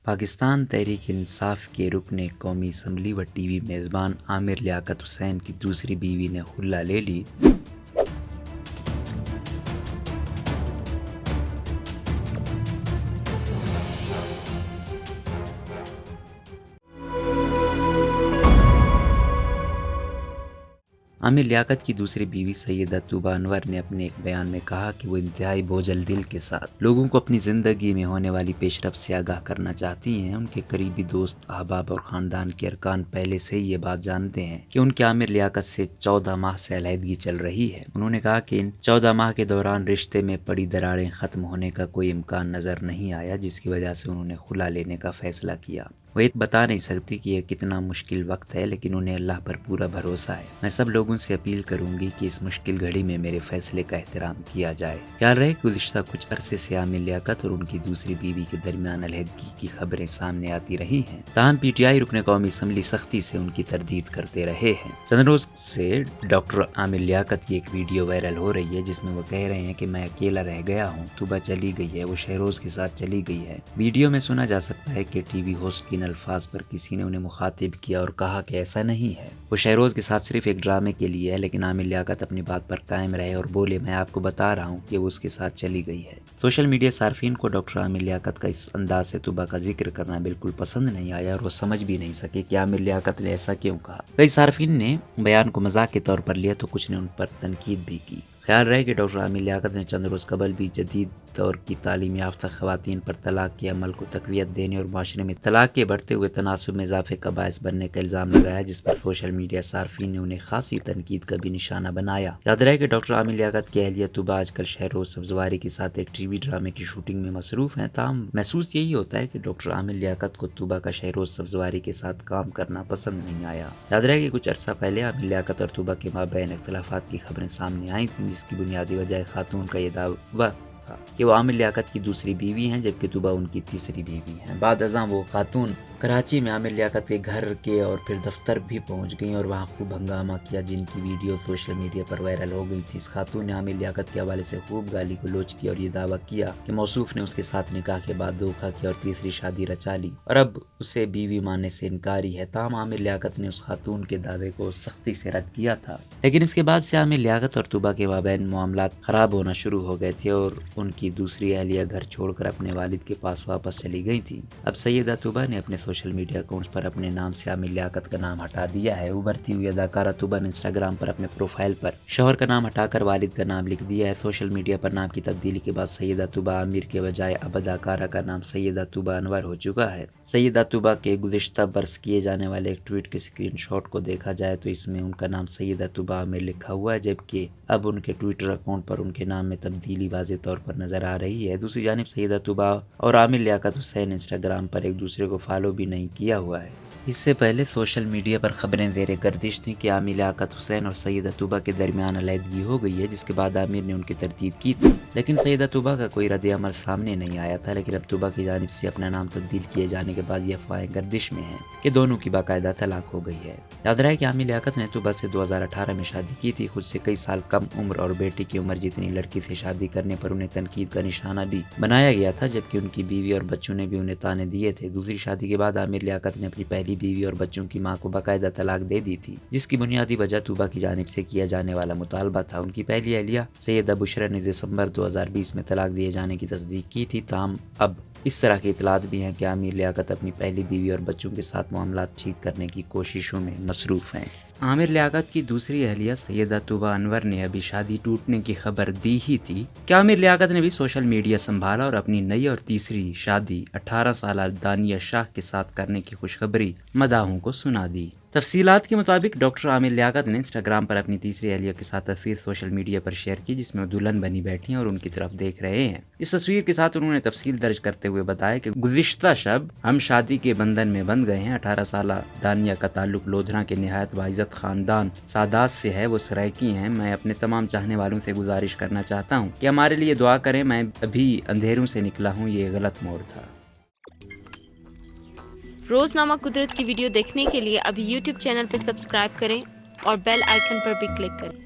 پاکستان تحریک انصاف کے رکن قومی اسمبلی و ٹی وی میزبان عامر لیاقت حسین کی دوسری بیوی نے خلع لے لی۔ عامر لیاقت کی دوسری بیوی سیدہ طوبیٰ انور نے اپنے ایک بیان میں کہا کہ وہ انتہائی بوجھل دل کے ساتھ لوگوں کو اپنی زندگی میں ہونے والی پیش رفت سے آگاہ کرنا چاہتی ہیں۔ ان کے قریبی دوست، احباب اور خاندان کے ارکان پہلے سے ہی یہ بات جانتے ہیں کہ ان کے عامر لیاقت سے 14 ماہ سے علیحدگی چل رہی ہے۔ انہوں نے کہا کہ ان 14 ماہ کے دوران رشتے میں پڑی دراڑیں ختم ہونے کا کوئی امکان نظر نہیں آیا، جس کی وجہ سے انہوں نے خلع لینے کا فیصلہ کیا۔ وہ یہ بتا نہیں سکتی کہ یہ کتنا مشکل وقت ہے، لیکن انہیں اللہ پر پورا بھروسہ ہے۔ میں سب لوگوں سے اپیل کروں گی کہ اس مشکل گھڑی میں میرے فیصلے کا احترام کیا جائے۔ خیال رہے کہ گزشتہ کچھ عرصے سے عامر لیاقت اور ان کی دوسری بیوی کے درمیان علیحدگی کی خبریں سامنے آتی رہی ہیں، تاہم پی ٹی آئی رکن قومی اسمبلی سختی سے ان کی تردید کرتے رہے ہیں۔ چند روز سے ڈاکٹر عامر لیاقت کی ایک ویڈیو وائرل ہو رہی ہے، جس میں وہ کہہ رہے ہیں کہ میں اکیلا رہ گیا ہوں، طوبیٰ چلی گئی ہے، وہ شہروز کے ساتھ چلی گئی ہے۔ ویڈیو میں سنا جا سکتا ہے کہ ٹی وی ہوسٹ کے ان الفاظ پر کسی نے انہیں مخاطب کیا اور کہا کہ ایسا نہیں ہے، وہ شہروز کے ساتھ صرف ایک ڈرامے کے لیے ہے۔ لیکن عامر لیاقت اپنی بات پر قائم رہے اور بولے، میں آپ کو بتا رہا ہوں کہ وہ اس کے ساتھ چلی گئی ہے۔ سوشل میڈیا صارفین کو ڈاکٹر عامر لیاقت کا اس انداز سے طوبیٰ کا ذکر کرنا بالکل پسند نہیں آیا اور وہ سمجھ بھی نہیں سکے کہ عامر لیاقت نے ایسا کیوں کہا۔ کئی صارفین نے بیان کو مذاق کے طور پر لیا تو کچھ نے ان پر تنقید بھی کی۔ خیال رہے کہ ڈاکٹر عامر لیاقت نے چند روز قبل بھی جدید دور کی تعلیم یافتہ خواتین پر طلاق کے عمل کو تقویت دینے اور معاشرے میں طلاق کے بڑھتے ہوئے تناسب میں اضافے کا باعث بننے کا الزام لگایا، جس پر سوشل میڈیا صارفین نے انہیں خاصی تنقید کا بھی نشانہ بنایا۔ یاد رہے کہ ڈاکٹر عامر لیاقت کی اہلیہ طوبیٰ آج کل شہروز سبزواری کے ساتھ ایک ٹی وی ڈرامے کی شوٹنگ میں مصروف ہیں، تاہم محسوس یہی ہوتا ہے کہ ڈاکٹر عامر لیاقت کو طوبیٰ کا شہروز سبزواری کے ساتھ کام کرنا پسند نہیں آیا۔ یاد رہے کہ کچھ عرصہ پہلے عامر لیاقت اور طوبیٰ کے مابین اختلافات کی خبریں سامنے آئی تھیں، جس کی بنیادی وجہ خاتون کا یہ دعویٰ تھا کہ وہ عامر لیاقت کی دوسری بیوی ہیں، جبکہ طوبیٰ ان کی تیسری بیوی ہیں۔ بعد ازاں وہ خاتون کراچی میں عامر لیاقت کے گھر کے اور پھر دفتر بھی پہنچ گئیں اور وہاں خوب ہنگامہ کیا، جن کی ویڈیو سوشل میڈیا پر وائرل ہو گئی تھی۔ اس خاتون نے عامر لیاقت کے حوالے سے خوب گالی گلوچ کی اور یہ دعویٰ کیا کہ موصوف نے اس کے ساتھ نکاح کے بعد دھوکہ کیا اور تیسری شادی رچا لی اور اب اسے بیوی ماننے سے انکاری ہے۔ تاہم عامر لیاقت نے اس خاتون کے دعوے کو سختی سے رد کیا تھا، لیکن اس کے بعد سے عامر لیاقت اور طوبیٰ کے مابین معاملات خراب ہونا شروع ہو گئے تھے اور ان کی دوسری اہلیہ گھر چھوڑ کر اپنے والد کے پاس واپس چلی گئی تھی۔ اب سیدہ طوبیٰ نے اپنے سوشل میڈیا اکاؤنٹس پر اپنے نام سے عامر لیاقت کا نام ہٹا دیا ہے۔ ابھرتی ہوئی اداکارہ طوبیٰ نے انسٹاگرام پر اپنے پروفائل پر شوہر کا نام ہٹا کر والد کا نام لکھ دیا ہے۔ سوشل میڈیا پر نام کی تبدیلی کے بعد سیدہ طوبیٰ عامر کے بجائے اب اداکارہ کا نام سیدہ طوبیٰ انور ہو چکا ہے۔ سیدہ طوبیٰ کے گزشتہ برس کیے جانے والے ایک ٹویٹ کے اسکرین شاٹ کو دیکھا جائے تو اس میں ان کا نام سیدہ طوبیٰ عامر لکھا ہوا ہے، جبکہ اب ان کے ٹویٹر اکاؤنٹ پر ان کے نام میں تبدیلی واضح طور پر نظر آ رہی ہے۔ دوسری جانب سیدہ طوبیٰ اور عامر لیاقت حسین انسٹاگرام پر ایک دوسرے کو فالو بھی نہیں کیا ہوا ہے۔ اس سے پہلے سوشل میڈیا پر خبریں زیر گردش تھیں کہ عامر لیاقت حسین اور سیدہ طوبیٰ کے درمیان علیحدگی ہو گئی ہے، جس کے بعد عامر نے ان کی تردید کی تھی، لیکن سیدہ طوبیٰ کا کوئی رد عمل سامنے نہیں آیا تھا۔ لیکن اب طوبیٰ کی جانب سے اپنا نام تبدیل کیے جانے کے بعد یہ افواہیں گردش میں ہیں کہ دونوں کی باقاعدہ طلاق ہو گئی ہے۔ یاد رہے کہ عامر لیاقت نے طوبیٰ سے 2018 میں شادی کی تھی۔ خود سے کئی سال کم عمر اور بیٹی کی عمر جتنی لڑکی سے شادی کرنے پر انہیں تنقید کا نشانہ بھی بنایا گیا تھا، جبکہ ان کی بیوی اور بچوں نے بھی انہیں طعنے دیے تھے۔ دوسری شادی کے بعد عامر لیاقت نے اپنی پہلی بیوی اور بچوں کی ماں کو باقاعدہ طلاق دے دی تھی، جس کی بنیادی وجہ طوبیٰ کی جانب سے کیا جانے والا مطالبہ تھا۔ ان کی پہلی اہلیہ سیدہ بشریٰ نے دسمبر 2020 میں طلاق دیے جانے کی تصدیق کی تھی، تاہم اب اس طرح کی اطلاعات بھی ہیں کہ عامر لیاقت اپنی پہلی بیوی اور بچوں کے ساتھ معاملات ٹھیک کرنے کی کوششوں میں مصروف ہیں۔ عامر لیاقت کی دوسری اہلیہ سیدہ طوبیٰ انور نے ابھی شادی ٹوٹنے کی خبر دی ہی تھی کہ عامر لیاقت نے بھی سوشل میڈیا سنبھالا اور اپنی نئی اور تیسری شادی 18 سالہ دانیہ شاہ کے ساتھ کرنے کی خوشخبری مداحوں کو سنا دی۔ تفصیلات کے مطابق ڈاکٹر عامر لیاقت نے انسٹاگرام پر اپنی تیسری اہلیہ کے ساتھ تصویر سوشل میڈیا پر شیئر کی، جس میں وہ دلہن بنی بیٹھی ہیں اور ان کی طرف دیکھ رہے ہیں۔ اس تصویر کے ساتھ انہوں نے تفصیل درج کرتے ہوئے بتایا کہ گزشتہ شب ہم شادی کے بندھن میں بندھ گئے ہیں۔ 18 سالہ دانیہ کا تعلق لودھنا کے نہایت باعزت خاندان سادات سے ہے، وہ سرائکی ہیں۔ میں اپنے تمام چاہنے والوں سے گزارش کرنا چاہتا ہوں کہ ہمارے لیے دعا کریں، میں ابھی اندھیروں سے نکلا ہوں، یہ غلط موڑ تھا۔ روزنامہ قدرت کی ویڈیو دیکھنے کے لیے ابھی یوٹیوب چینل پر سبسکرائب کریں اور بیل آئیکن پر بھی کلک کریں۔